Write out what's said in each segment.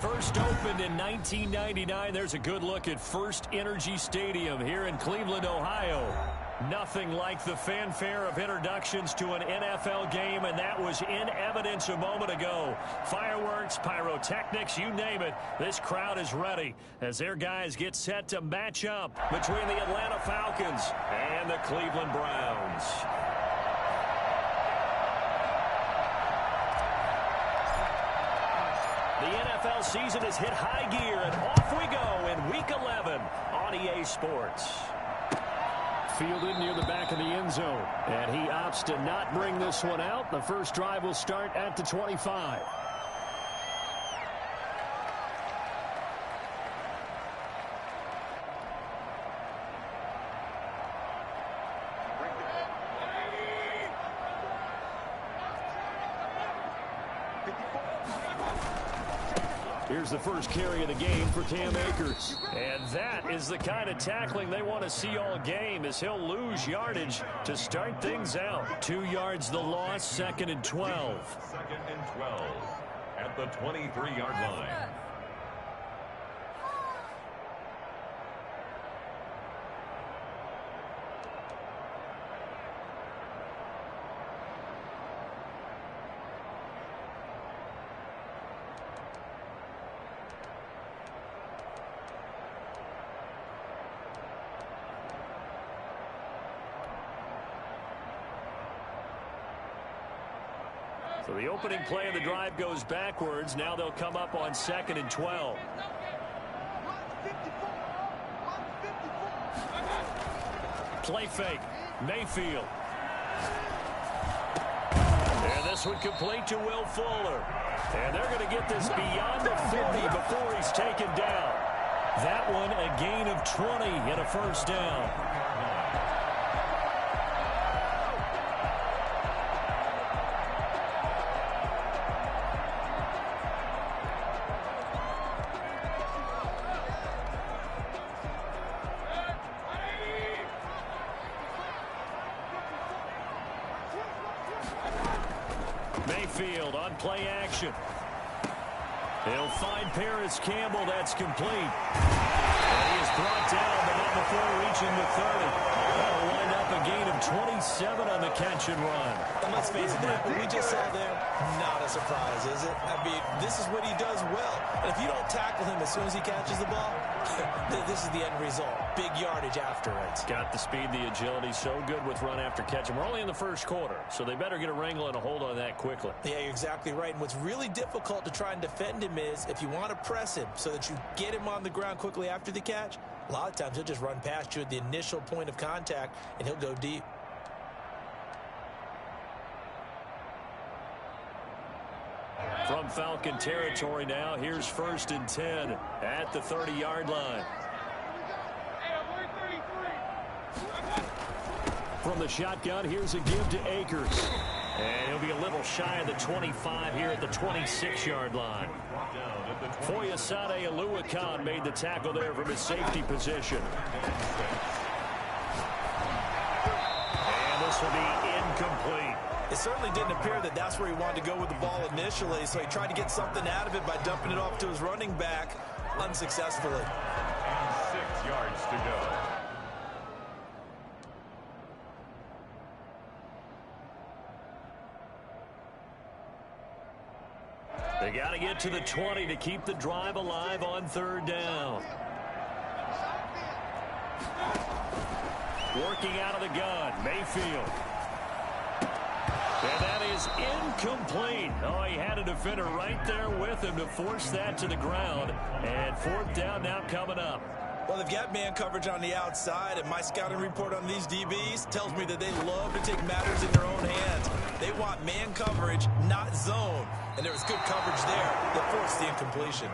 First opened in 1999. There's a good look at First Energy Stadium here in Cleveland, Ohio. Nothing like the fanfare of introductions to an NFL game, and that was in evidence a moment ago. Fireworks, pyrotechnics, you name it. This crowd is ready as their guys get set to match up between the Atlanta Falcons and the Cleveland Browns. The NFL season has hit high gear, and off we go in Week 11 on EA Sports. Fielded near the back of the end zone, and he opts to not bring this one out. The first drive will start at the 25. Here's the first carry of the game for Cam Akers. And that is the kind of tackling they want to see all game, as he'll lose yardage to start things out. 2 yards the loss, 2nd and 12. 2nd and 12 at the 23-yard line. So the opening play of the drive goes backwards. Now they'll come up on 2nd and 12. Play fake. Mayfield. And this one complete to Will Fuller. And they're going to get this beyond the 40 before he's taken down. That one a gain of 20 and a first down. Mayfield on play action. He'll find Paris Campbell. That's complete. And he is brought down, but not before reaching the 30. That'll wind up a gain of 27 on the catch and run. And let's face it, that what we just saw there, not a surprise, is it? I mean, this is what he does well. And if you don't tackle him as soon as he catches the ball, this is the end result. Big yardage after it. Got the speed, the agility, so good with run after catch. And we're only in the first quarter, so they better get a wrangle and a hold on that quickly. Yeah, you're exactly right. And what's really difficult to try and defend him is if you want to press him so that you get him on the ground quickly after the catch, a lot of times he'll just run past you at the initial point of contact, and he'll go deep. From Falcon territory now, here's 1st and 10 at the 30-yard line. From the shotgun, here's a give to Akers. And he'll be a little shy of the 25 here at the 26-yard line. Foyesade Oluwakan made the tackle there from his safety position. And this will be incomplete. It certainly didn't appear that that's where he wanted to go with the ball initially, so he tried to get something out of it by dumping it off to his running back unsuccessfully. And 6 yards to go. They got to get to the 20 to keep the drive alive on 3rd down. Working out of the gun, Mayfield. And that is incomplete. Oh, he had a defender right there with him to force that to the ground. And 4th down now coming up. Well, they've got man coverage on the outside, and my scouting report on these DBs tells me that they love to take matters in their own hands. They want man coverage, not zone. And there was good coverage there that forced the incompletion.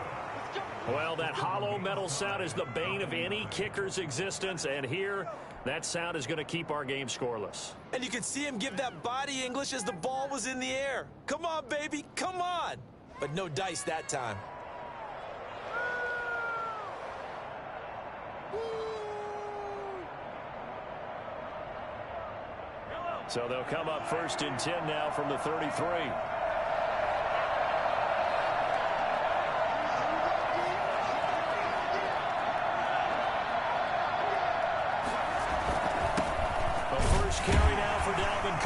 Well, that hollow metal sound is the bane of any kicker's existence, and here, that sound is going to keep our game scoreless. And you could see him give that body English as the ball was in the air. Come on, baby, come on. But no dice that time. So they'll come up 1st and 10 now from the 33.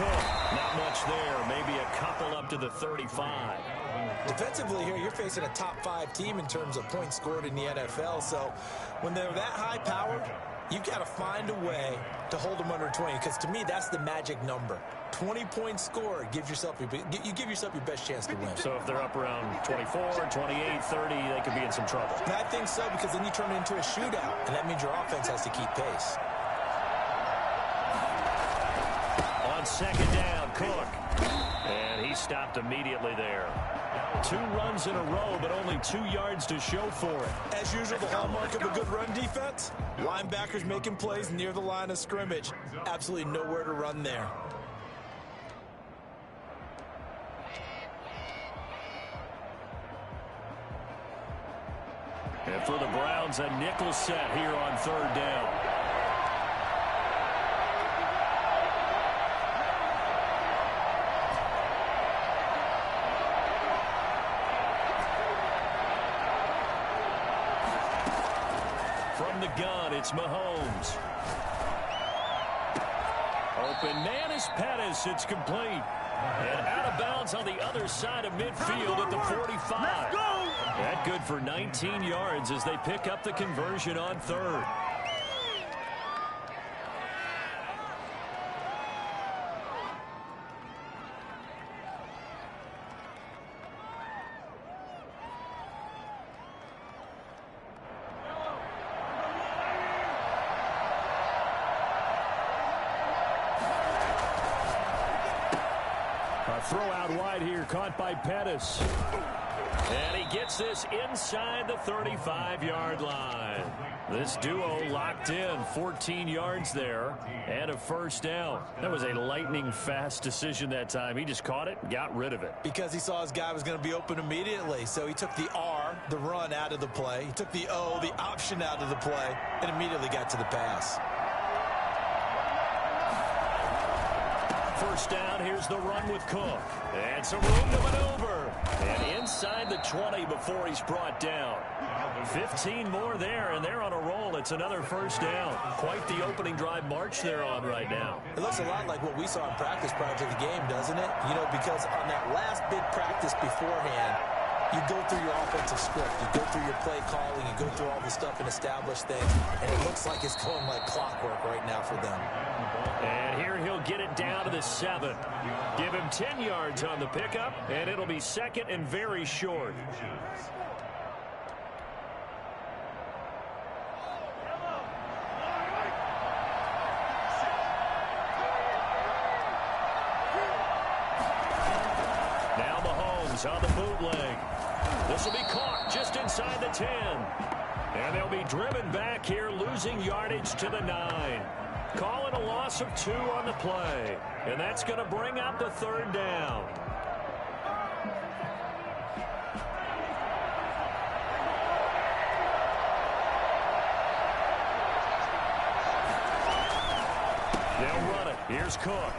Cook. Not much there. Maybe a couple up to the 35. Defensively here, you're facing a top-5 team in terms of points scored in the NFL. So when they're that high-powered, you've got to find a way to hold them under 20, because to me, that's the magic number. 20 points scored, you give yourself your best chance to win. So if they're up around 24, 28, 30, they could be in some trouble. And I think so, because then you turn it into a shootout, and that means your offense has to keep pace. On second down, Cook. And he stopped immediately there. 2 runs in a row, but only 2 yards to show for it. As usual, the hallmark of a good run defense, linebackers making plays near the line of scrimmage. Absolutely nowhere to run there. And for the Browns, a nickel set here on third down. From the gun, it's Mahomes. Open man is Pettis. It's complete. And out of bounds on the other side of midfield at the 45. Let's go! That good for 19 yards as they pick up the conversion on third. A throw out wide here, caught by Pettis. And he gets this inside the 35-yard line. This duo locked in, 14 yards there, and a first down. That was a lightning-fast decision that time. He just caught it and got rid of it. Because he saw his guy was going to be open immediately. So he took the R, the run, out of the play. He took the O, the option, out of the play, and immediately got to the pass. First down, here's the run with Cook. And some room to maneuver. And inside the 20 before he's brought down. 15 more there, and they're on a roll. It's another first down. Quite the opening drive march they're on right now. It looks a lot like what we saw in practice prior to the game, doesn't it? You know, because on that last big practice beforehand, you go through your offensive script, you go through your play calling, you go through all the stuff and establish things, and it looks like it's going like clockwork right now for them. And here he'll get it down to the 7. Give him 10 yards on the pickup, and it'll be second and very short. Now Mahomes on the bootleg. This will be caught just inside the 10. And they'll be driven back here, losing yardage to the 9. Calling a loss of 2 on the play. And that's going to bring up the third down. They'll run it. Here's Cook.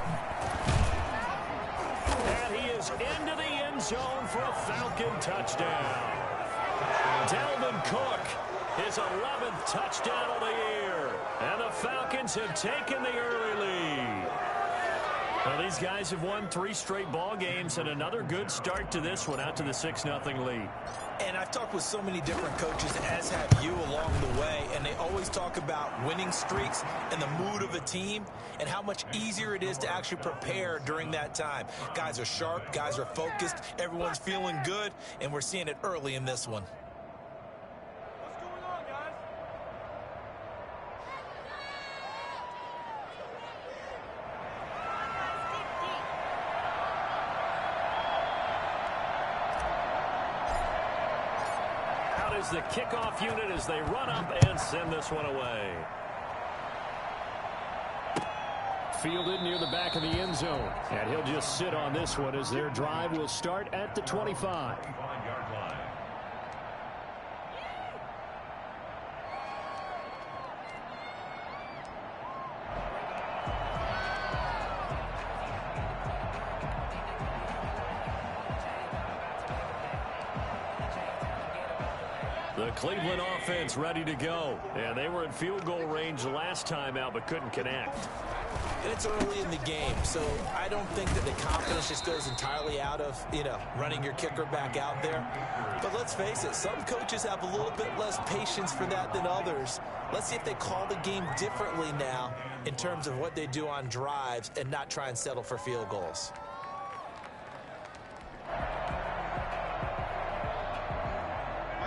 And he is into the end zone for a Falcon touchdown. Dalvin Cook, his 11th touchdown of the year. And the Falcons have taken the early lead. Well, these guys have won 3 straight ball games, and another good start to this one, out to the 6-0 lead. And I've talked with so many different coaches, as have you, along the way, and they always talk about winning streaks and the mood of a team and how much easier it is to actually prepare during that time. Guys are sharp, guys are focused, everyone's feeling good, and we're seeing it early in this one. The kickoff unit as they run up and send this one away. Fielded near the back of the end zone. And he'll just sit on this one as their drive will start at the 25. The Cleveland offense ready to go. And they were in field goal range last time out but couldn't connect. And it's early in the game, so I don't think that the confidence just goes entirely out of, running your kicker back out there. But let's face it, some coaches have a little bit less patience for that than others. Let's see if they call the game differently now in terms of what they do on drives and not try and settle for field goals.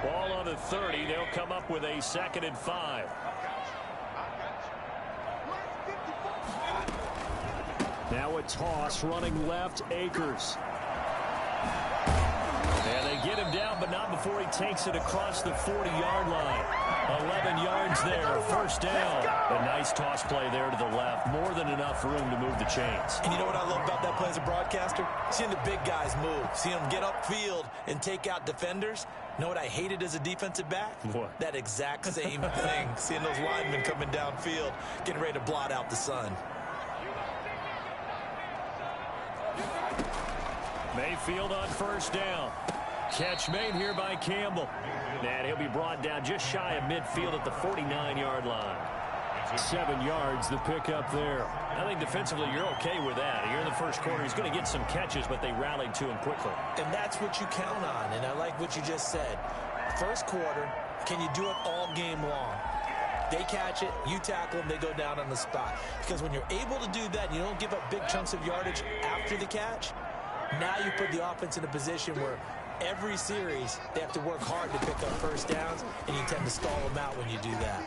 Ball on the 30. They'll come up with a 2nd and 5. Now a toss running left, Akers. And they get him down, but not before he takes it across the 40-yard line. 11 yards there, 1st down. A nice toss play there to the left. More than enough room to move the chains. And you know what I love about that play as a broadcaster? Seeing the big guys move. Seeing them get upfield and take out defenders. You know what I hated as a defensive back? What? That exact same thing. Seeing those linemen coming downfield, getting ready to blot out the sun. Mayfield on 1st down. Catch made here by Campbell. And he'll be brought down just shy of midfield at the 49-yard line. 7 yards, the pickup there. I think defensively you're okay with that. You're in the first quarter. He's going to get some catches, but they rallied to him quickly. And that's what you count on, and I like what you just said. First quarter, can you do it all game long? They catch it, you tackle them, they go down on the spot. Because when you're able to do that and you don't give up big chunks of yardage after the catch, now you put the offense in a position where every series they have to work hard to pick up 1st downs, and you tend to stall them out when you do that.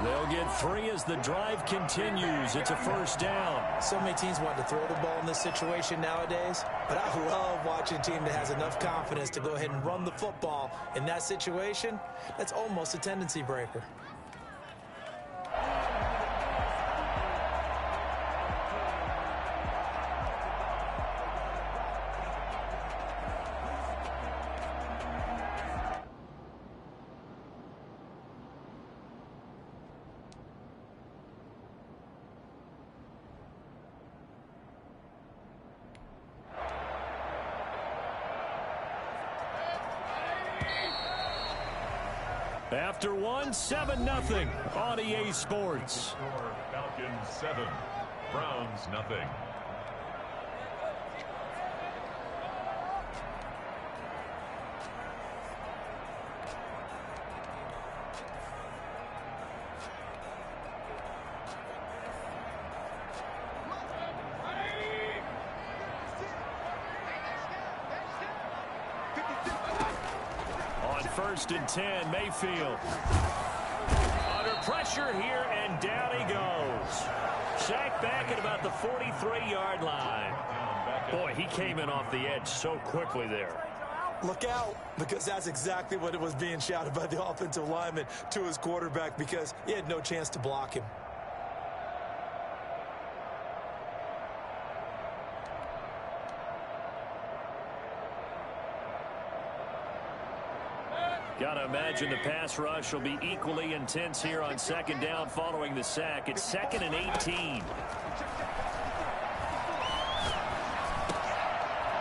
They'll get 3 as the drive continues. It's a 1st down. So many teams want to throw the ball in this situation nowadays, but I love watching a team that has enough confidence to go ahead and run the football in that situation. That's almost a tendency breaker. After 7-0 on EA Sports. Falcons 7, Browns 0. On 1st and 10, Mayfield. Under pressure here, and down he goes. Sacked back at about the 43-yard line. Boy, he came in off the edge so quickly there. Look out, because that's exactly what it was being shouted by the offensive lineman to his quarterback, because he had no chance to block him. Gotta imagine the pass rush will be equally intense here on 2nd down following the sack. It's 2nd and 18.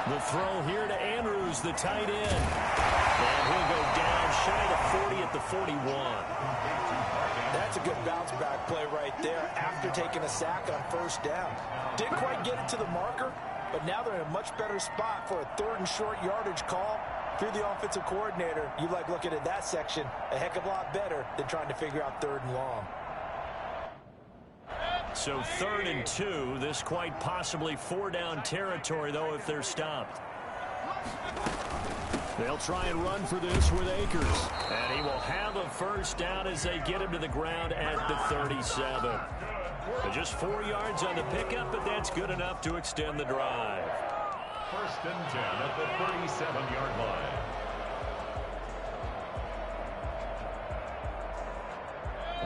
The throw here to Andrews, the tight end. And he'll go down shy of 40 at the 41. That's a good bounce back play right there after taking a sack on 1st down. Didn't quite get it to the marker, but now they're in a much better spot for a 3rd and short yardage call. If you're the offensive coordinator, you like looking at that section a heck of a lot better than trying to figure out 3rd and long. So 3rd and 2, this quite possibly 4-down territory, though, if they're stopped. They'll try and run for this with Akers. And he will have a 1st down as they get him to the ground at the 37. So just 4 yards on the pickup, but that's good enough to extend the drive. 1st and 10 at the 37-yard line.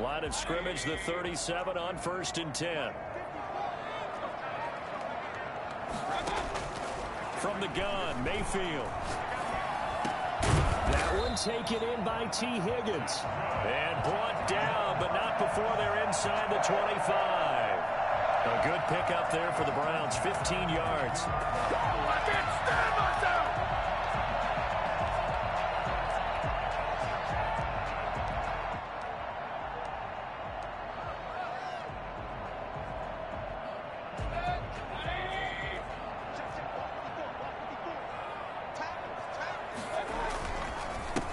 Line of scrimmage, the 37 on 1st and 10. From the gun, Mayfield. That one taken in by T. Higgins. And brought down, but not before they're inside the 25. A good pickup there for the Browns, 15 yards.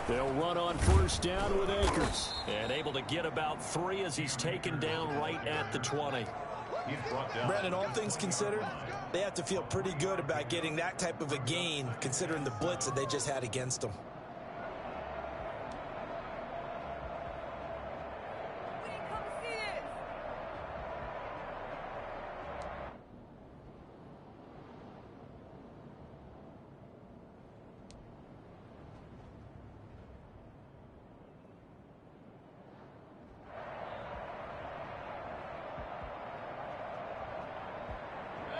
They'll run on first down with Akers. And able to get about 3 as he's taken down right at the 20. Brandon, all things considered, they have to feel pretty good about getting that type of a gain, considering the blitz that they just had against them.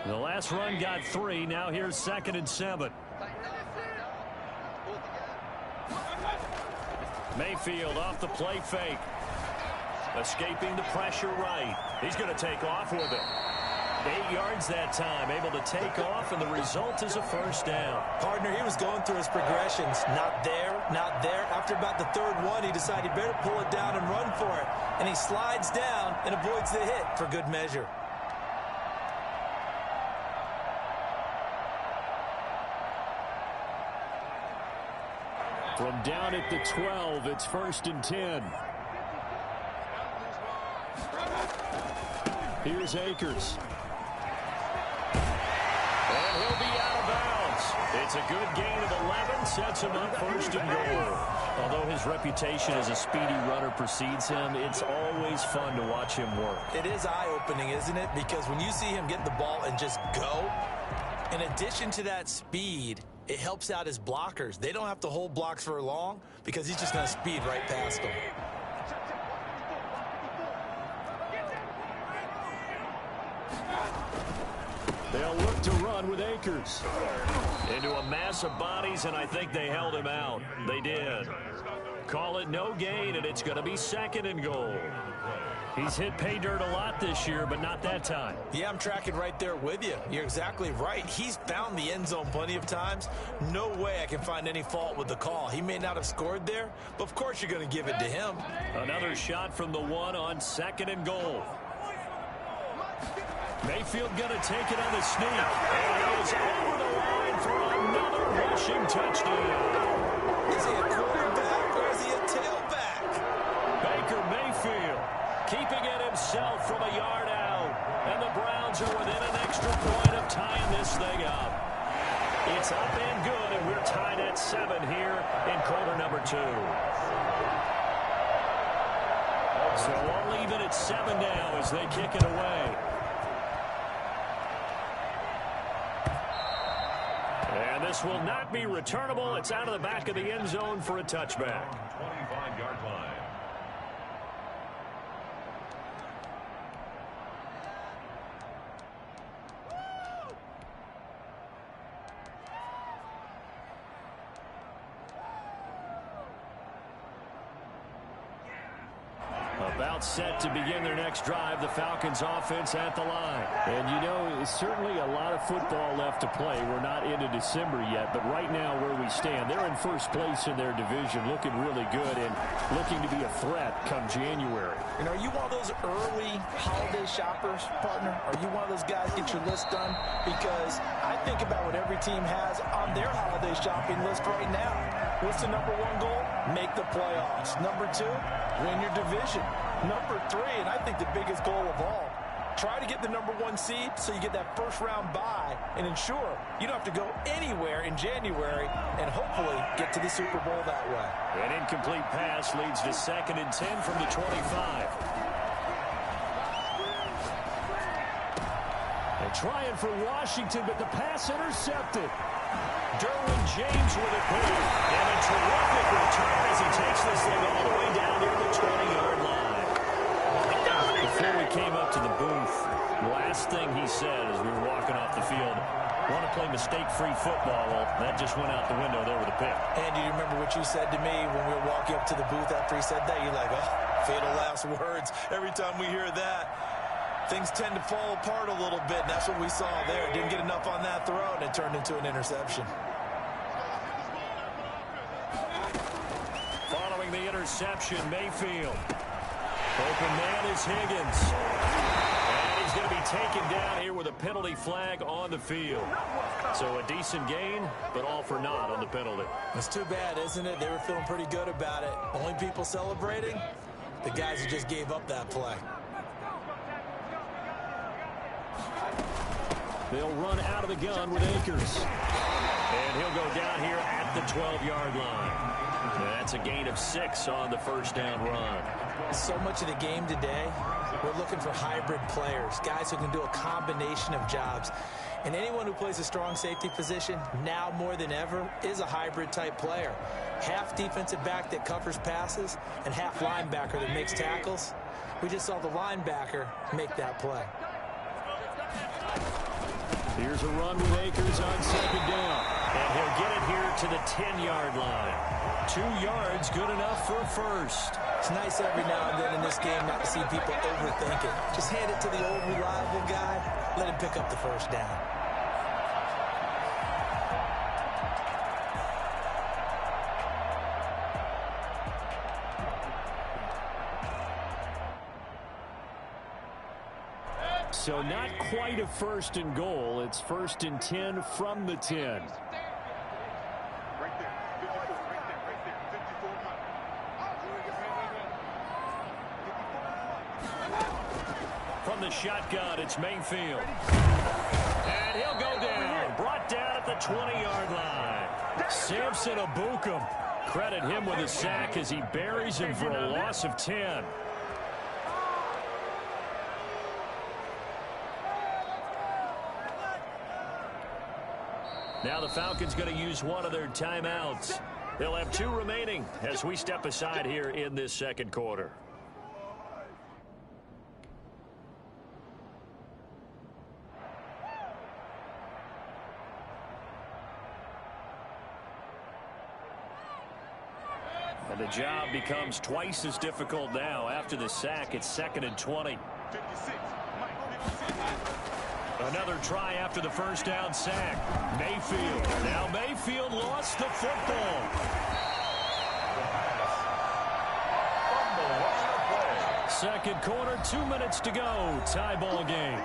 The last run got 3. Now here's 2nd and 7. Mayfield off the play fake. Escaping the pressure right. He's going to take off with it. 8 yards that time. Able to take off, and the result is a first down. Partner, he was going through his progressions. Not there, not there. After about the 3rd one, he decided better pull it down and run for it. And he slides down and avoids the hit for good measure. From down at the 12, it's 1st and 10. Here's Akers. And he'll be out of bounds. It's a good gain of 11, sets him up 1st and goal. Although his reputation as a speedy runner precedes him, it's always fun to watch him work. It is eye-opening, isn't it? Because when you see him get the ball and just go, in addition to that speed, it helps out his blockers. They don't have to hold blocks for long because he's just going to speed right past them. They'll look to run with Akers. Into a mass of bodies, and I think they held him out. They did. Call it no gain, and it's going to be 2nd and goal. He's hit pay dirt a lot this year, but not that time. Yeah, I'm tracking right there with you. You're exactly right. He's found the end zone plenty of times. No way I can find any fault with the call. He may not have scored there, but of course you're going to give it to him. Another shot from the 1 on 2nd and goal. Mayfield going to take it on the sneak. And he goes over the line for another rushing touchdown. Is he a quarterback or is he a tailback? Baker Mayfield keeping it himself from a yard out. And the Browns are within an extra point of tying this thing up. It's up and good, and we're tied at 7 here in quarter number 2. So we'll leave it at 7 now as they kick it away. And this will not be returnable. It's out of the back of the end zone for a touchback. 25-yard line. About set to begin their next drive, the Falcons offense at the line. And you know, certainly a lot of football left to play. We're not into December yet, but right now where we stand, they're in first place in their division, looking really good and looking to be a threat come January. And are you one of those early holiday shoppers, partner? Are you one of those guys get your list done? Because I think about what every team has on their holiday shopping list right now. What's the number 1 goal? Make the playoffs. Number 2, win your division. Number 3, and I think the biggest goal of all, try to get the number 1 seed so you get that first-round bye and ensure you don't have to go anywhere in January and hopefully get to the Super Bowl that way. An incomplete pass leads to 2nd and 10 from the 25. They're trying for Washington, but the pass intercepted. Derwin James with it big. And a terrific return as he takes this thing all the way down near the 20-yard line. Before we came up to the booth, last thing he said as we were walking off the field, want to play mistake-free football. Well, that just went out the window there with a pick. And do you remember what you said to me when we were walking up to the booth after he said that? You're like, oh, fatal last words. Every time we hear that, things tend to fall apart a little bit, and that's what we saw there. Didn't get enough on that throw, and it turned into an interception. Following the interception, Mayfield. Open man is Higgins. And he's going to be taken down here with a penalty flag on the field. So a decent gain, but all for naught on the penalty. It's too bad, isn't it? They were feeling pretty good about it. Only people celebrating, the guys who just gave up that play. They'll run out of the gun with Akers. And he'll go down here at the 12-yard line. That's a gain of 6 on the first down run. So much of the game today, we're looking for hybrid players, guys who can do a combination of jobs. And anyone who plays a strong safety position, now more than ever, is a hybrid-type player. Half defensive back that covers passes and half linebacker that makes tackles. We just saw the linebacker make that play. Here's a run with Akers on second down. And he'll get it here to the 10-yard line. 2 yards, good enough for a first. It's nice every now and then in this game not to see people overthink it. Just hand it to the old reliable guy. Let him pick up the first down. So not quite a first and goal. It's first and 10 from the 10. From the shotgun, it's Mayfield. And he'll go down. Brought down at the 20-yard line. Samson Abukum. Credit him with a sack as he buries him for a loss of 10. Now the Falcons going to use one of their timeouts. They'll have 2 remaining as we step aside here in this second quarter. And the job becomes twice as difficult now. After the sack, it's 2nd and 20. Another try after the first down sack. Mayfield. Now Mayfield lost the football. Second quarter, 2 minutes to go. Tie ball game.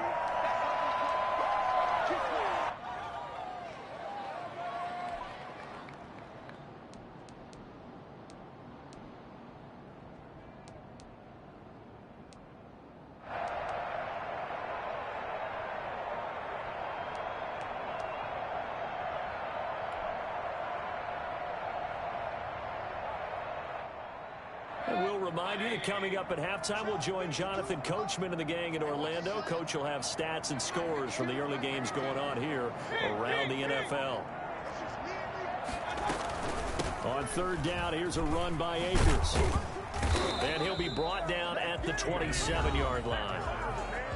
Remind you that coming up at halftime, we'll join Jonathan Coachman and the gang in Orlando. Coach will have stats and scores from the early games going on here around the NFL. On third down, here's a run by Akers. And he'll be brought down at the 27-yard line.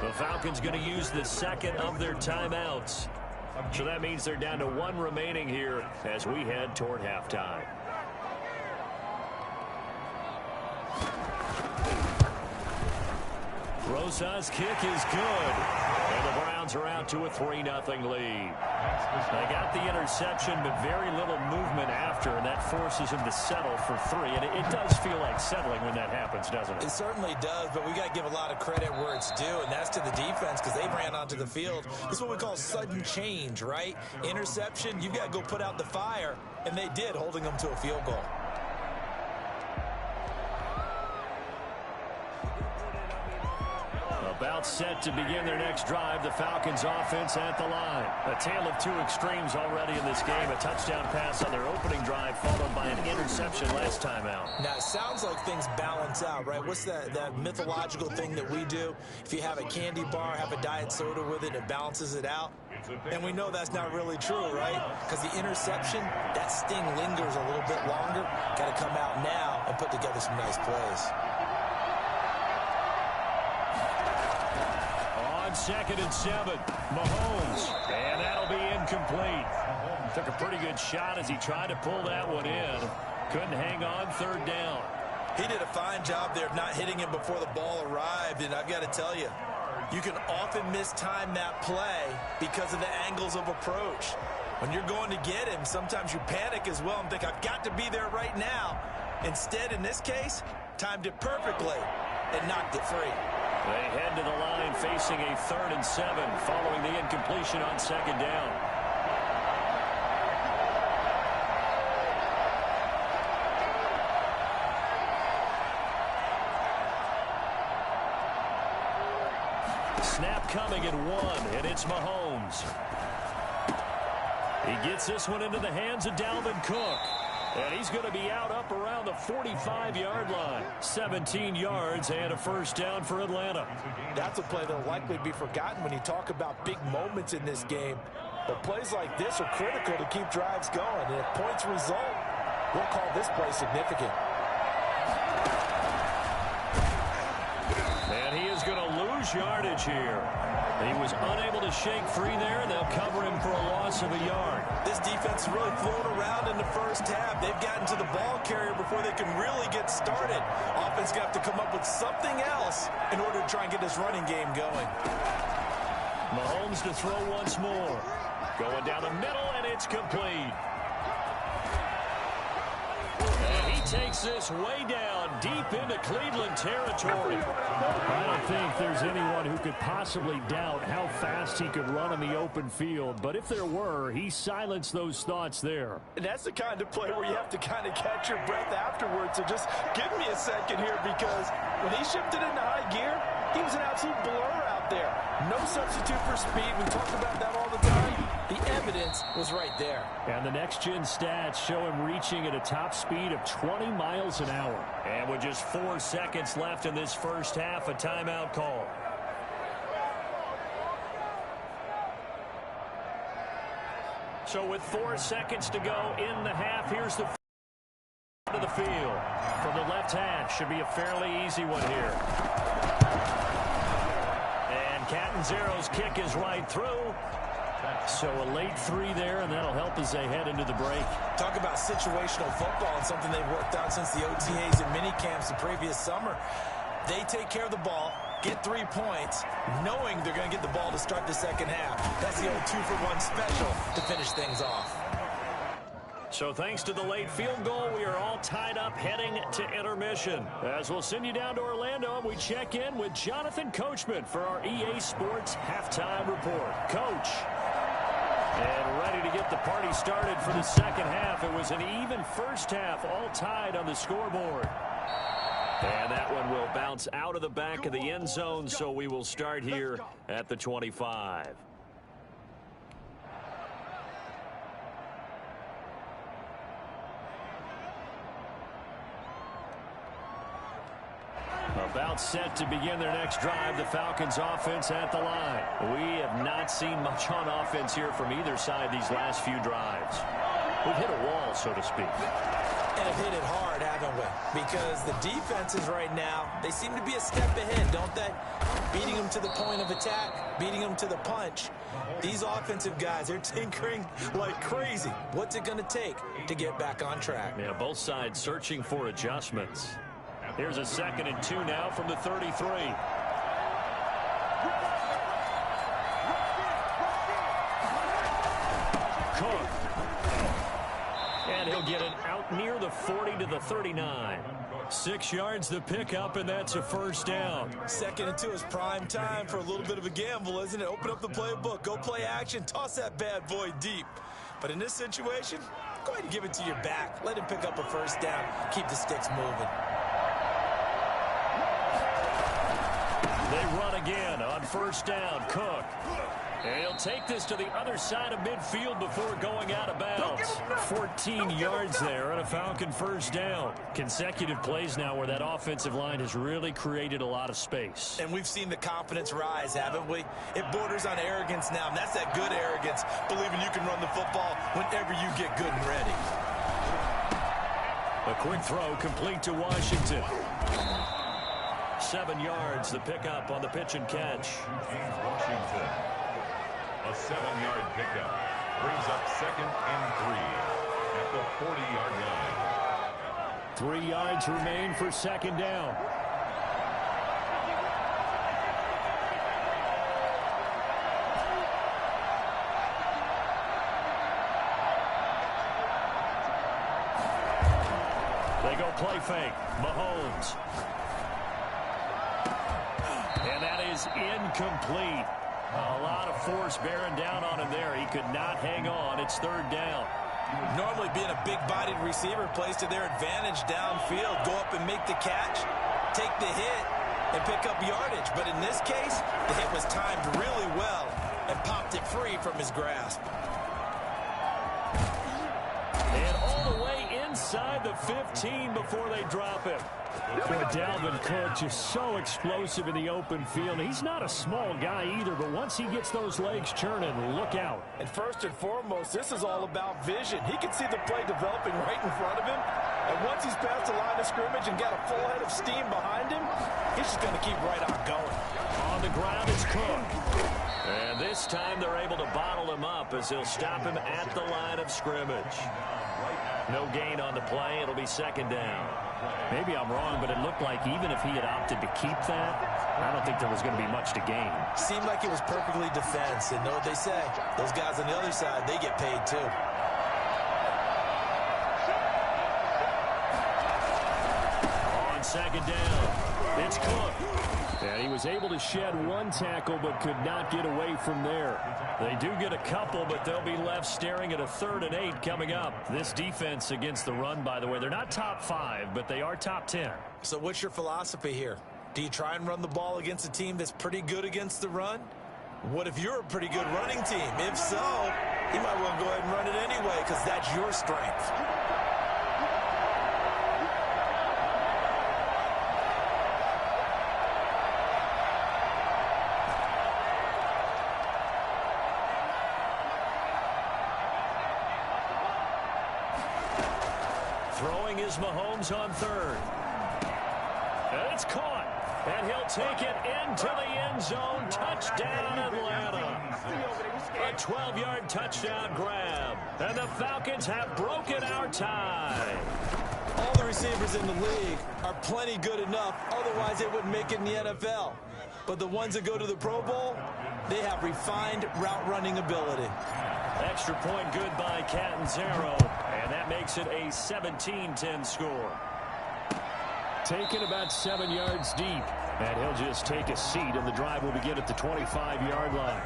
The Falcons going to use the second of their timeouts. So that means they're down to 1 remaining here as we head toward halftime. Rosa's kick is good. And the Browns are out to a 3-0 lead. They got the interception, but very little movement after, and that forces him to settle for 3. And it does feel like settling when that happens, doesn't it? It certainly does, but we got to give a lot of credit where it's due, and that's to the defense because they ran onto the field. This is what we call sudden change, right? Interception, you've got to go put out the fire, and they did, holding them to a field goal. About set to begin their next drive. The Falcons offense at the line. A tale of 2 extremes already in this game. A touchdown pass on their opening drive followed by an interception last time out. Now, it sounds like things balance out, right? What's that mythological thing that we do? If you have a candy bar, have a diet soda with it, it balances it out. And we know that's not really true, right? Because the interception, that sting lingers a little bit longer. Got to come out now and put together some nice plays. On 2nd and 7, Mahomes, and that'll be incomplete. Took a pretty good shot as he tried to pull that one in. Couldn't hang on third down. He did a fine job there of not hitting him before the ball arrived, and I've got to tell you, you can often mistime that play because of the angles of approach. When you're going to get him, sometimes you panic as well and think, I've got to be there right now. Instead, in this case, timed it perfectly and knocked it free. They head to the line facing a 3rd and 7 following the incompletion on 2nd down. Snap coming at 1, and it's Mahomes. He gets this one into the hands of Dalvin Cook. And he's going to be out up around the 45-yard line. 17 yards and a 1st down for Atlanta. That's a play that will likely be forgotten when you talk about big moments in this game. But plays like this are critical to keep drives going. And if points result, we'll call this play significant. And he is going to lose yardage here. He was unable to shake free there, and they'll cover him for a loss of a yard. This defense is really flown around in the first half. They've gotten to the ball carrier before they can really get started. Offense going to have to come up with something else in order to try and get this running game going. Mahomes to throw once more. Going down the middle, and it's complete. And he takes this way down, deep into Cleveland territory. I don't think there's anyone who could possibly doubt how fast he could run in the open field. But if there were, he silenced those thoughts there. And that's the kind of play where you have to kind of catch your breath afterwards. So just give me a second here, because when he shifted into high gear, he was an absolute blur out there. No substitute for speed. We talk about that all the time. The evidence was right there. And the next-gen stats show him reaching at a top speed of 20 miles an hour. And with just 4 seconds left in this first half, a timeout call. So with 4 seconds to go in the half, here's the of the field. From the left hash, should be a fairly easy one here. And Catanzaro's kick is right through. So a late 3 there, and that'll help as they head into the break. Talk about situational football and something they've worked out since the OTAs and mini camps the previous summer. They take care of the ball, get 3 points, knowing they're going to get the ball to start the second half. That's the old 2-for-1 special to finish things off. So thanks to the late field goal, we are all tied up heading to intermission. As we'll send you down to Orlando, and we check in with Jonathan Coachman for our EA Sports Halftime Report. Coach. And ready to get the party started for the second half. It was an even first half, all tied on the scoreboard. And that one will bounce out of the back of the end zone, so we will start here at the 25. About set to begin their next drive, the Falcons offense at the line. We have not seen much on offense here from either side these last few drives. We've hit a wall, so to speak. And have hit it hard, haven't we? Because the defenses right now, they seem to be a step ahead, don't they? Beating them to the point of attack, beating them to the punch. These offensive guys, they're tinkering like crazy. What's it going to take to get back on track? Yeah, both sides searching for adjustments. Here's a 2nd and 2 now from the 33. Cook. And he'll get it out near the 40 to the 39. 6 yards the pickup, and that's a 1st down. 2nd and 2 is prime time for a little bit of a gamble, isn't it? Open up the playbook, go play action, toss that bad boy deep. But in this situation, go ahead and give it to your back. Let him pick up a 1st down. Keep the sticks moving. They run again on 1st down. Cook. And he'll take this to the other side of midfield before going out of bounds. 14 yards there on a Falcon 1st down. Consecutive plays now where that offensive line has really created a lot of space. And we've seen the confidence rise, haven't we? It borders on arrogance now, and that's that good arrogance, believing you can run the football whenever you get good and ready. A quick throw complete to Washington. 7 yards, the pickup on the pitch and catch. Washington. A 7-yard pickup brings up 2nd and 3 at the 40-yard line. 3 yards remain for 2nd down. They go play fake. Mahomes. And is incomplete. A lot of force bearing down on him there. He could not hang on. It's third down. Normally being a big-bodied receiver plays to their advantage downfield. Go up and make the catch, take the hit, and pick up yardage. But in this case, the hit was timed really well and popped it free from his grasp. And all the way inside the 15 before they drop him. Dalvin Cook just so explosive in the open field. He's not a small guy either, but once he gets those legs churning, look out. And first and foremost, this is all about vision. He can see the play developing right in front of him. And once he's past the line of scrimmage and got a full head of steam behind him, he's just going to keep right on going. On the ground is Cook. And this time they're able to bottle him up as they'll stop him at the line of scrimmage. No gain on the play. It'll be second down. Maybe I'm wrong, but it looked like even if he had opted to keep that, I don't think there was going to be much to gain. Seemed like it was perfectly defense. And know what they say? Those guys on the other side, they get paid too. On second down, it's Cook. And he was able to shed one tackle but could not get away from there. They do get a couple, but they'll be left staring at a 3rd and 8 coming up. This defense against the run, by the way, they're not top 5, but they are top 10. So what's your philosophy here? Do you try and run the ball against a team that's pretty good against the run? What if you're a pretty good running team? If so, you might want to go ahead and run it anyway because that's your strength. Throwing is Mahomes on 3rd. And it's caught. And he'll take it into the end zone. Touchdown, Atlanta. A 12-yard touchdown grab. And the Falcons have broken our tie. All the receivers in the league are plenty good enough. Otherwise, they wouldn't make it in the NFL. But the ones that go to the Pro Bowl, they have refined route running ability. Extra point good by Catanzaro. And that makes it a 17-10 score. Taken about 7 yards deep. And he'll just take a seat, and the drive will begin at the 25-yard line.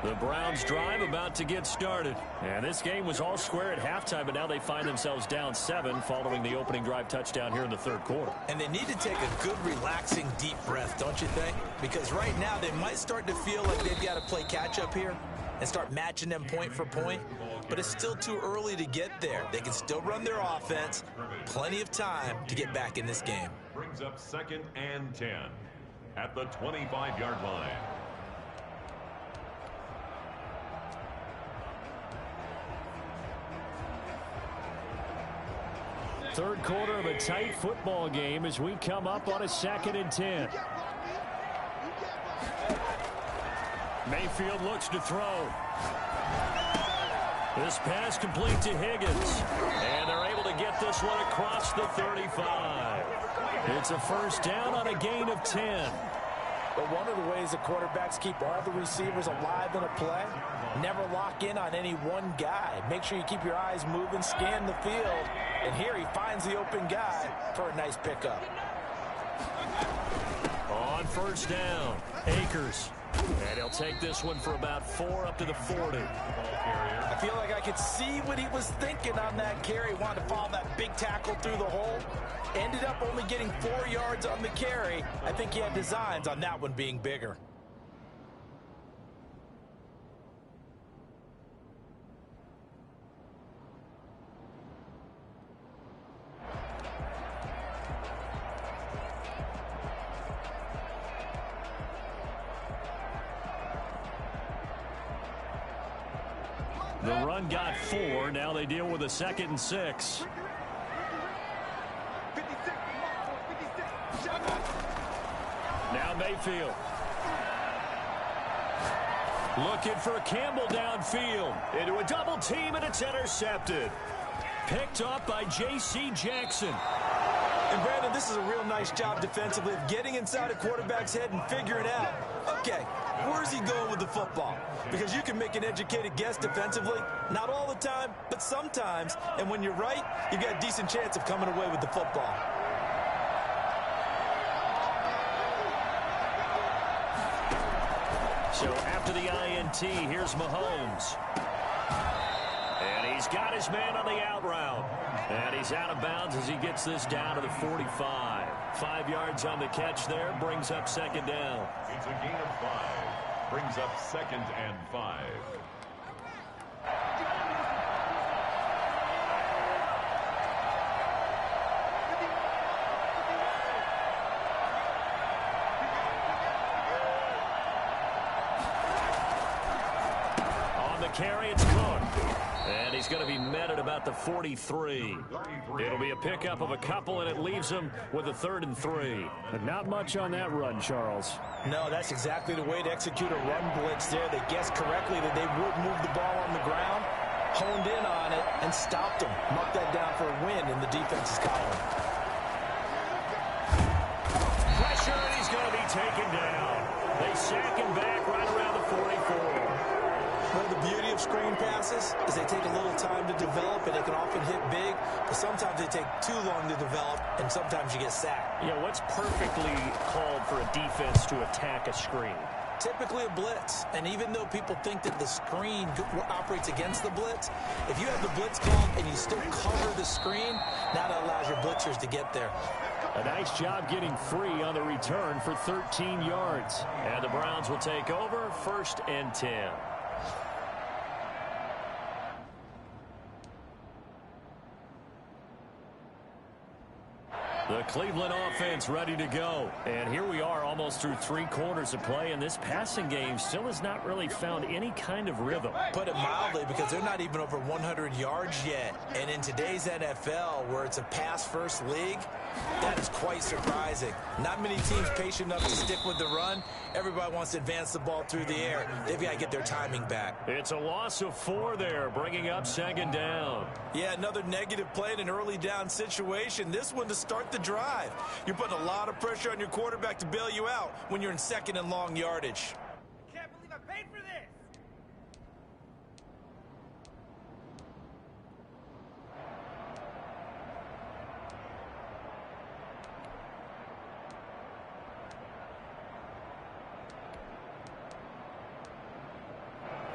The Browns drive about to get started. And this game was all square at halftime, but now they find themselves down 7 following the opening drive touchdown here in the 3rd quarter. And they need to take a good, relaxing, deep breath, don't you think? Because right now they might start to feel like they've got to play catch-up here and start matching them point for point. But it's still too early to get there. They can still run their offense. Plenty of time to get back in this game. Brings up 2nd and 10 at the 25-yard line. Third quarter of a tight football game as we come up on a 2nd and 10. Mayfield looks to throw. This pass complete to Higgins. And they're able to get this one across the 35. It's a 1st down on a gain of 10. But one of the ways the quarterbacks keep all the receivers alive in a play, never lock in on any one guy. Make sure you keep your eyes moving, scan the field, and here he finds the open guy for a nice pickup. On 1st down, Akers. And he'll take this one for about 4 up to the 40. I feel like I could see what he was thinking on that carry. Wanted to follow that big tackle through the hole. Ended up only getting 4 yards on the carry. I think he had designs on that one being bigger. The run got 4. Now they deal with a 2nd and 6. Now Mayfield. Looking for Campbell downfield. Into a double team, and it's intercepted. Picked up by J.C. Jackson. And Brandon, this is a real nice job defensively of getting inside a quarterback's head and figuring out, okay, where's he going with the football? Because you can make an educated guess defensively, not all the time, but sometimes. And when you're right, you've got a decent chance of coming away with the football. So after the INT, here's Mahomes. And he's got his man on the out route. And he's out of bounds as he gets this down to the 45. 5 yards on the catch there, brings up second down. It's a gain of 5. Brings up 2nd and 5. On the carry, it's Cook. And he's going to be met at about the 43. It'll be a pickup of a couple, and it leaves him with a 3rd and 3. But not much on that run, Charles. No, that's exactly the way to execute a run blitz there. They guessed correctly that they would move the ball on the ground, honed in on it, and stopped them. Marked that down for a win in the defense's column. Pressure, and he's going to be taken down. They sack him back right around the 44. One of the beauty of screen passes is they take a little time to develop, and they can often hit big, but sometimes they take too long to develop, and sometimes you get sacked. Yeah, what's perfectly called for a defense to attack a screen? Typically a blitz, and even though people think that the screen operates against the blitz, if you have the blitz called and you still cover the screen, now that allows your blitzers to get there. A nice job getting free on the return for 13 yards. And the Browns will take over, 1st and 10. The Cleveland offense ready to go. And here we are almost through 3 quarters of play, and this passing game still has not really found any kind of rhythm. Put it mildly, because they're not even over 100 yards yet. And in today's NFL, where it's a pass-first league, that is quite surprising. Not many teams patient enough to stick with the run. Everybody wants to advance the ball through the air. They've got to get their timing back. It's a loss of 4 there, bringing up 2nd down. Yeah, another negative play in an early down situation. This one to start the drive. You're putting a lot of pressure on your quarterback to bail you out when you're in 2nd and long yardage. Can't believe I paid for this.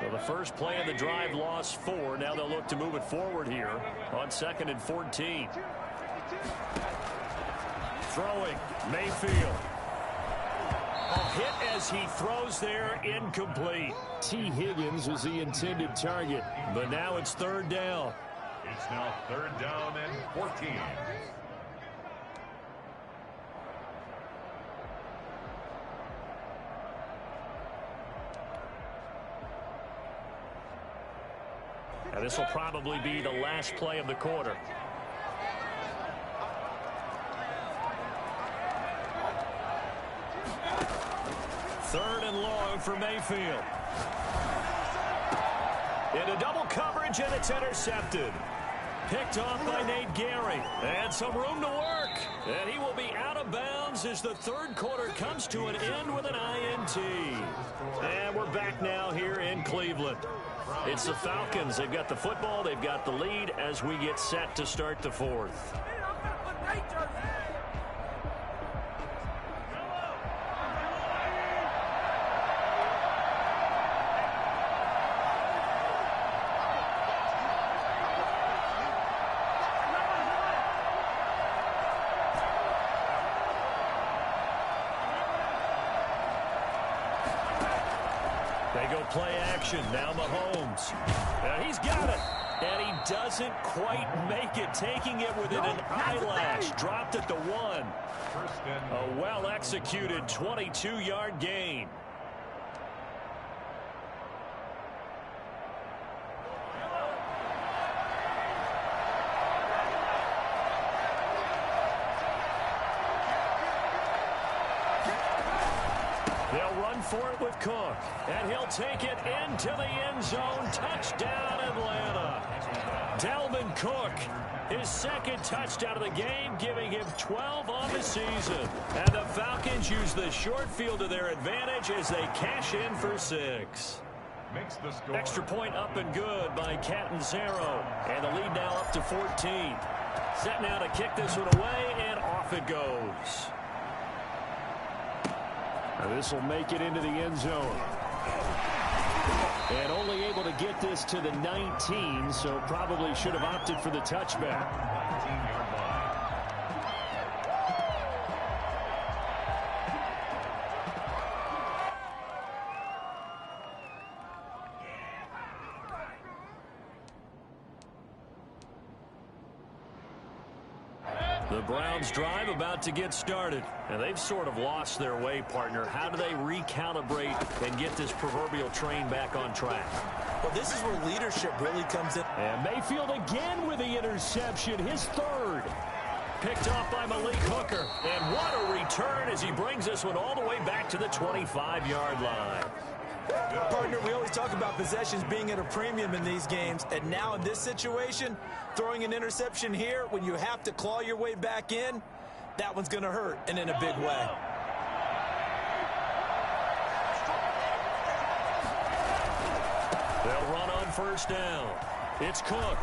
Well, the first play of the drive lost 4. Now they'll look to move it forward here on 2nd and 14. Throwing, Mayfield. A hit as he throws there, incomplete. T. Higgins was the intended target. But now it's 3rd down. It's now 3rd down and 14. Now this will probably be the last play of the quarter. Third and long for Mayfield. Into double coverage, and it's intercepted. Picked off by Nate Gary. And some room to work. And he will be out of bounds as the 3rd quarter comes to an end with an INT. And we're back now here in Cleveland. It's the Falcons. They've got the football. They've got the lead as we get set to start the 4th. They go play action. Now Mahomes. And he's got it. And he doesn't quite make it. Taking it within an eyelash. Dropped at the 1. A well-executed 22-yard gain. They'll run for it with Cook, and he'll take it into the end zone. Touchdown, Atlanta. Dalvin Cook, his second touchdown of the game, giving him 12 on the season. And the Falcons use the short field to their advantage as they cash in for 6. Makes the score. Extra point up and good by Catanzaro. And the lead now up to 14. Set now to kick this one away, and off it goes. This will make it into the end zone. And only able to get this to the 19, so probably should have opted for the touchback. 19-yard line. The Browns drive about to get started, and they've sort of lost their way, partner. How do they recalibrate and get this proverbial train back on track? Well, this is where leadership really comes in. And Mayfield again with the interception, his third. Picked off by Malik Hooker, and what a return as he brings this one all the way back to the 25-yard line. Partner, we always talk about possessions being at a premium in these games, and now in this situation, throwing an interception here when you have to claw your way back in, that one's going to hurt, and in a big way. They'll run on first down. It's Cook.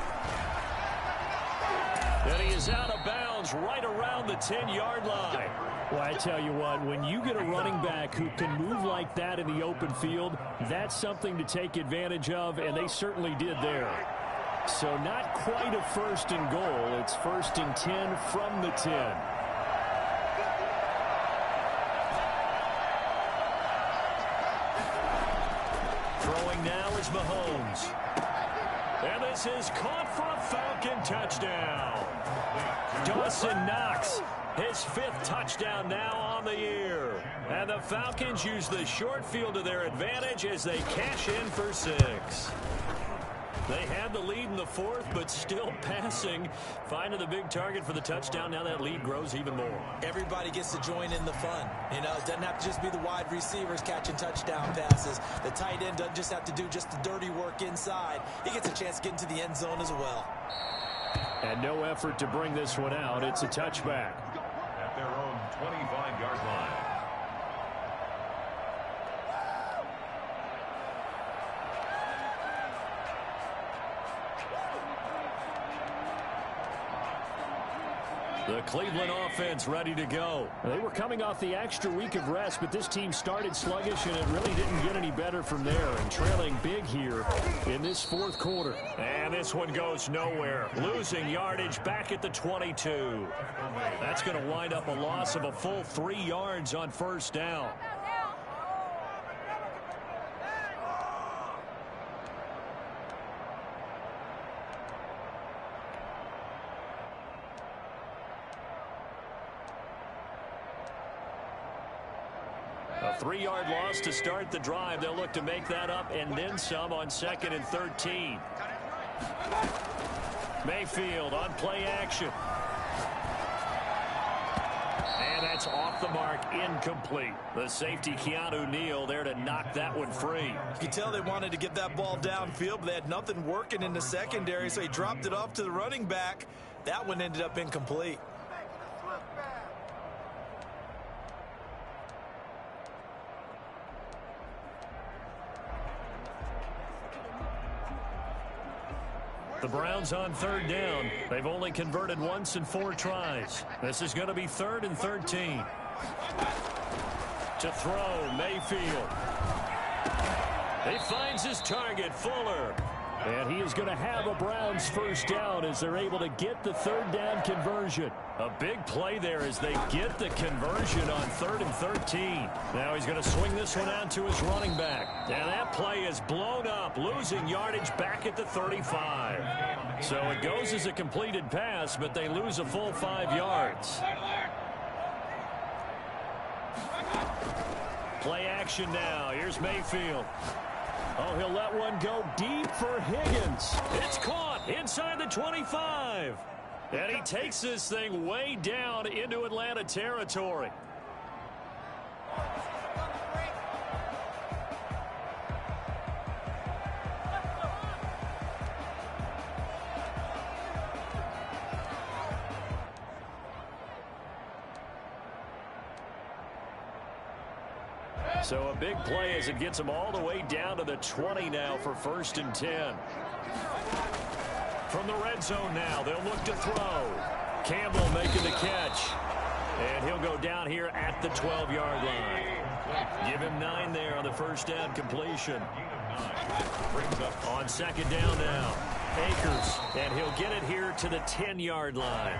And he is out of bounds right around the 10-yard line. Well, I tell you what, when you get a running back who can move like that in the open field, that's something to take advantage of, and they certainly did there. So not quite a first and goal. It's 1st and 10 from the 10. Throwing now is Mahomes. And this is caught for a Falcon touchdown. Dawson Knox, his 5th touchdown now on the year. And the Falcons use the short field to their advantage as they cash in for 6. They had the lead in the 4th, but still passing. Finding the big target for the touchdown. Now that lead grows even more. Everybody gets to join in the fun. You know, it doesn't have to just be the wide receivers catching touchdown passes. The tight end doesn't just have to do just the dirty work inside. He gets a chance to get into the end zone as well. And no effort to bring this one out. It's a touchback. At their own 25-yard line. The Cleveland offense ready to go. They were coming off the extra week of rest, but this team started sluggish, and it really didn't get any better from there. And trailing big here in this 4th quarter. And this one goes nowhere. Losing yardage back at the 22. That's going to wind up a loss of a full 3 yards on first down. A 3-yard loss to start the drive. They'll look to make that up and then some on 2nd and 13. Mayfield on play action. And that's off the mark, incomplete. The safety, Keanu Neal, there to knock that one free. You can tell they wanted to get that ball downfield, but they had nothing working in the secondary, so he dropped it off to the running back. That one ended up incomplete. The Browns on 3rd down. They've only converted once in 4 tries. This is going to be 3rd and 13. To throw, Mayfield. He finds his target, Fuller. And he is going to have a Browns first down as they're able to get the 3rd down conversion. A big play there as they get the conversion on 3rd and 13. Now he's going to swing this one out to his running back. And that play is blown up, losing yardage back at the 35. So it goes as a completed pass, but they lose a full 5 yards. Play action now. Here's Mayfield. Oh, he'll let one go deep for Higgins. It's caught inside the 25. And he takes this thing way down into Atlanta territory. So a big play as it gets them all the way down to the 20 now for 1st and 10. From the red zone now, they'll look to throw. Campbell making the catch. And he'll go down here at the 12-yard line. Give him 9 there on the first down completion. On 2nd down now, Akers. And he'll get it here to the 10-yard line.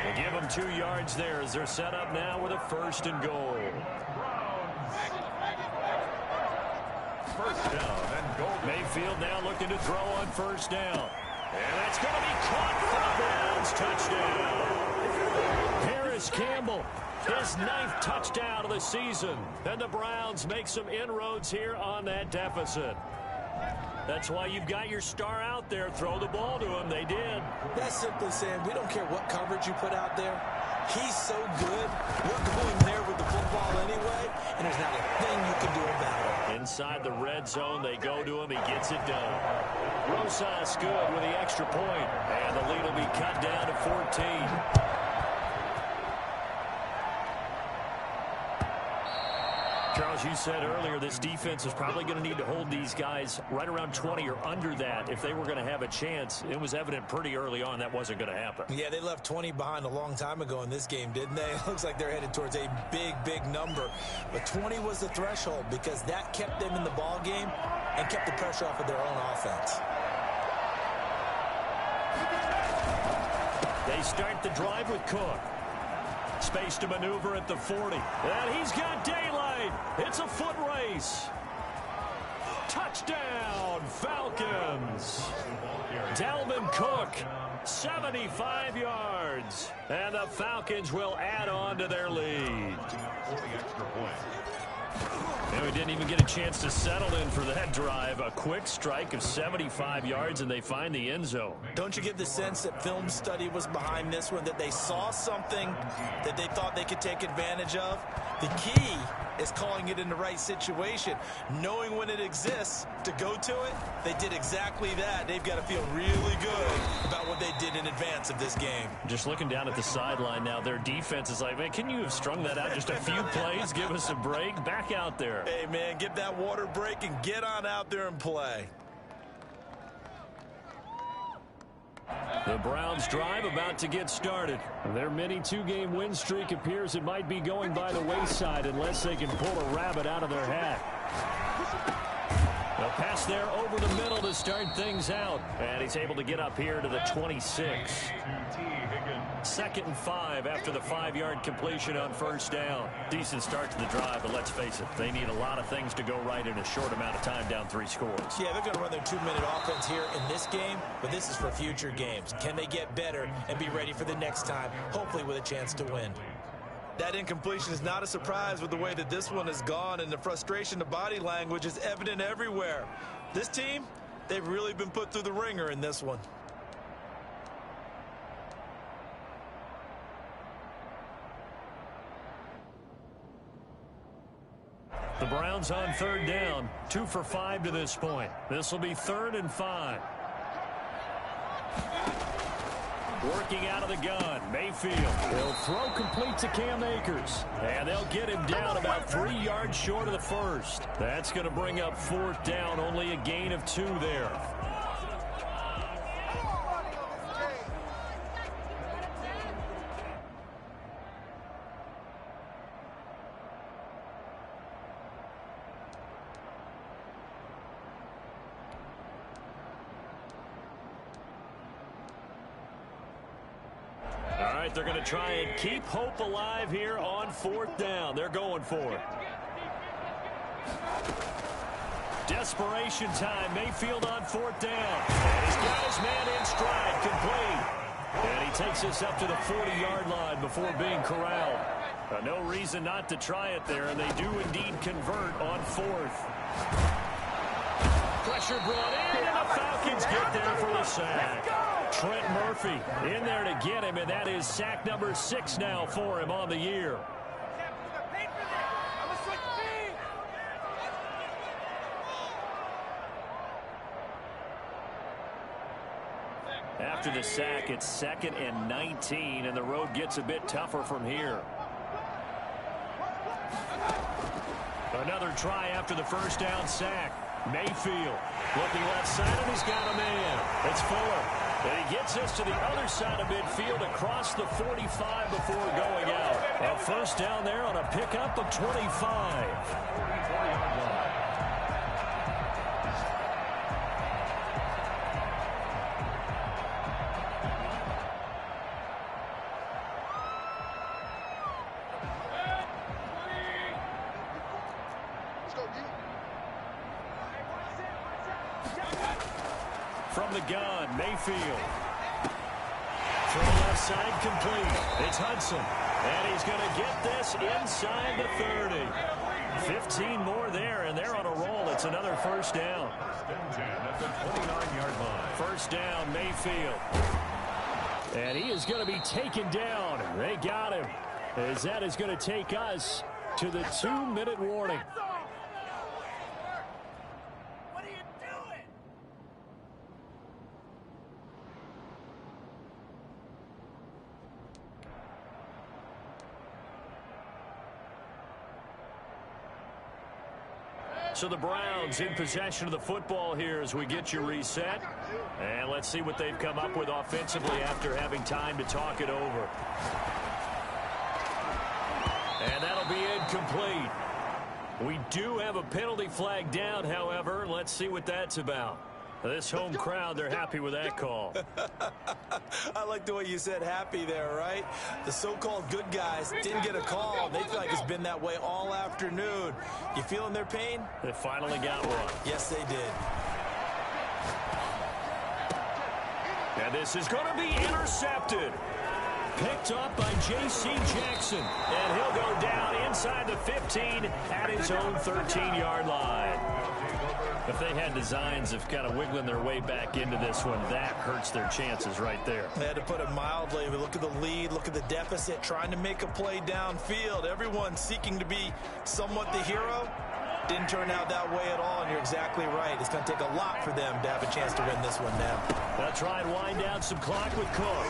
They give him 2 yards there as they're set up now with a 1st and goal. First down and goal. Mayfield now looking to throw on 1st down. And that's going to be caught for the Browns touchdown. Harris Campbell, his 9th touchdown of the season. And the Browns make some inroads here on that deficit. That's why you've got your star out there. Throw the ball to him. They did. That's simply saying we don't care what coverage you put out there. He's so good. We're going there with the football anyway, and there's not a thing you can do about it. Inside the red zone, they go to him. He gets it done. Rosas good with the extra point, and the lead will be cut down to 14. Charles, you said earlier this defense is probably going to need to hold these guys right around 20 or under that if they were going to have a chance. It was evident pretty early on that wasn't going to happen. Yeah, they left 20 behind a long time ago in this game, didn't they? It looks like they're headed towards a big, big number. But 20 was the threshold because that kept them in the ball game and kept the pressure off of their own offense. They start the drive with Cook. Space to maneuver at the 40. And he's got daylight. It's a foot race. Touchdown, Falcons. Dalvin Cook, 75 yards. And the Falcons will add on to their lead. And we didn't even get a chance to settle in for that drive. A quick strike of 75 yards, and they find the end zone. Don't you get the sense that film study was behind this one, that they saw something that they thought they could take advantage of? The key is calling it in the right situation, knowing when it exists to go to it. They did exactly that. They've got to feel really good about what they did in advance of this game. Just looking down at the sideline now, their defense is like, man, can you have strung that out just a few plays? Give us a break. Back out there. Hey, man, give that water break and get on out there and play. The Browns drive about to get started. Their mini 2-game win streak appears it might be going by the wayside unless they can pull a rabbit out of their hat. A pass there over the middle to start things out. And he's able to get up here to the 26. 2nd and 5 after the 5-yard completion on 1st down. Decent start to the drive, but let's face it, they need a lot of things to go right in a short amount of time down 3 scores. Yeah, they're going to run their 2-minute offense here in this game, but this is for future games. Can they get better and be ready for the next time, hopefully with a chance to win? That incompletion is not a surprise with the way that this one has gone, and the frustration, the body language is evident everywhere. This team, they've really been put through the ringer in this one. The Browns on 3rd down, 2 for 5 to this point. This will be 3rd and 5. Working out of the gun, Mayfield. They'll throw complete to Cam Akers. And they'll get him down about 3 yards short of the first. That's going to bring up 4th down, only a gain of 2 there. All right, they're going to try and keep hope alive here on 4th down. They're going for it. Desperation time. Mayfield on 4th down. And he's got his man in stride, complete. And he takes us up to the 40-yard line before being corralled. No reason not to try it there, and they do indeed convert on 4th. Pressure brought in, and the Falcons get there for the sack. Trent Murphy in there to get him, and that is sack number 6 now for him on the year. After the sack, it's 2nd and 19, and the road gets a bit tougher from here. Another try after the first down sack. Mayfield looking left side, and he's got a man. It's Fuller. And he gets us to the other side of midfield across the 45 before going out. A first down there on a pickup of 25. From the gun, Mayfield. Throw left side complete. It's Hudson. And he's going to get this inside the 30. 15 more there, and they're on a roll. It's another first down. At the 29-yard line. First down, Mayfield. And he is going to be taken down. They got him. As that is going to take us to the 2-minute warning. What are you doing? So the Browns in possession of the football here as we get you reset. And let's see what they've come up with offensively after having time to talk it over. And that'll be incomplete. We do have a penalty flag down, however. Let's see what that's about. This home crowd, they're happy with that call. I like the way you said happy there, right? The so-called good guys didn't get a call. They feel like it's been that way all afternoon. You feeling their pain? They finally got one. Yes, they did. And this is going to be intercepted. Picked up by J.C. Jackson. And he'll go down inside the 15 at his own 13-yard line. If they had designs of kind of wiggling their way back into this one, that hurts their chances right there. They had to put it mildly. But look at the lead, look at the deficit, trying to make a play downfield. Everyone seeking to be somewhat the hero. Didn't turn out that way at all, and you're exactly right. It's going to take a lot for them to have a chance to win this one now. They'll try and wind down some clock with Cook.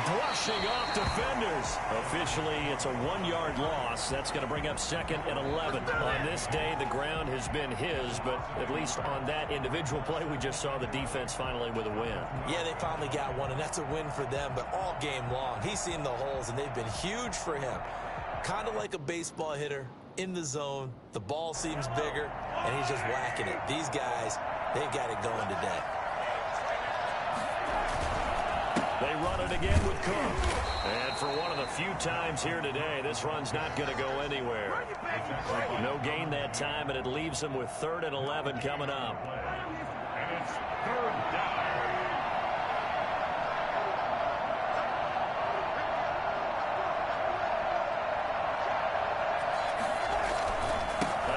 Brushing off defenders. Officially, it's a 1-yard loss. That's going to bring up 2nd and 11. On this day, the ground has been his, but at least on that individual play, we just saw the defense finally with a win. Yeah, they finally got one, and that's a win for them, but all game long, he's seen the holes, and they've been huge for him. Kind of like a baseball hitter in the zone. The ball seems bigger, and he's just whacking it. These guys, they got it going today. They run it again with Cook. And for one of the few times here today, this run's not going to go anywhere. No gain that time, and it leaves them with 3rd and 11 coming up. And it's 3rd down.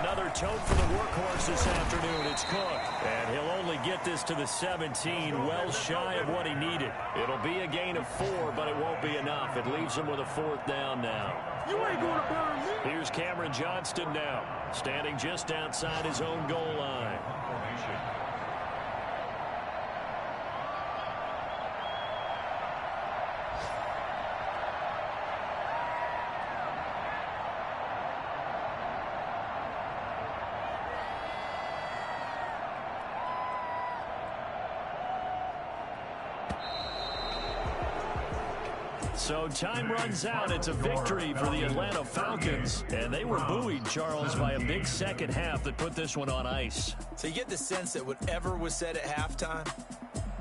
Another tote for the workhorse this afternoon. It's Cook. And he'll only get this to the 17, well shy of what he needed. It'll be a gain of 4, but it won't be enough. It leaves him with a 4th down now. You ain't gonna burn me. Here's Cameron Johnston now, standing just outside his own goal line. So time runs out. It's a victory for the Atlanta Falcons. And they were buoyed, Charles, by a big second half that put this one on ice. So you get the sense that whatever was said at halftime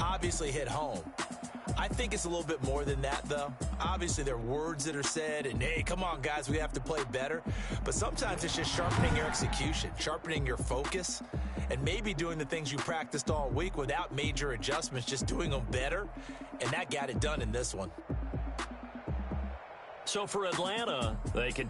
obviously hit home. I think it's a little bit more than that, though. Obviously, there are words that are said, and, hey, come on, guys, we have to play better. But sometimes it's just sharpening your execution, sharpening your focus, and maybe doing the things you practiced all week without major adjustments, just doing them better. And that got it done in this one. So for Atlanta, they can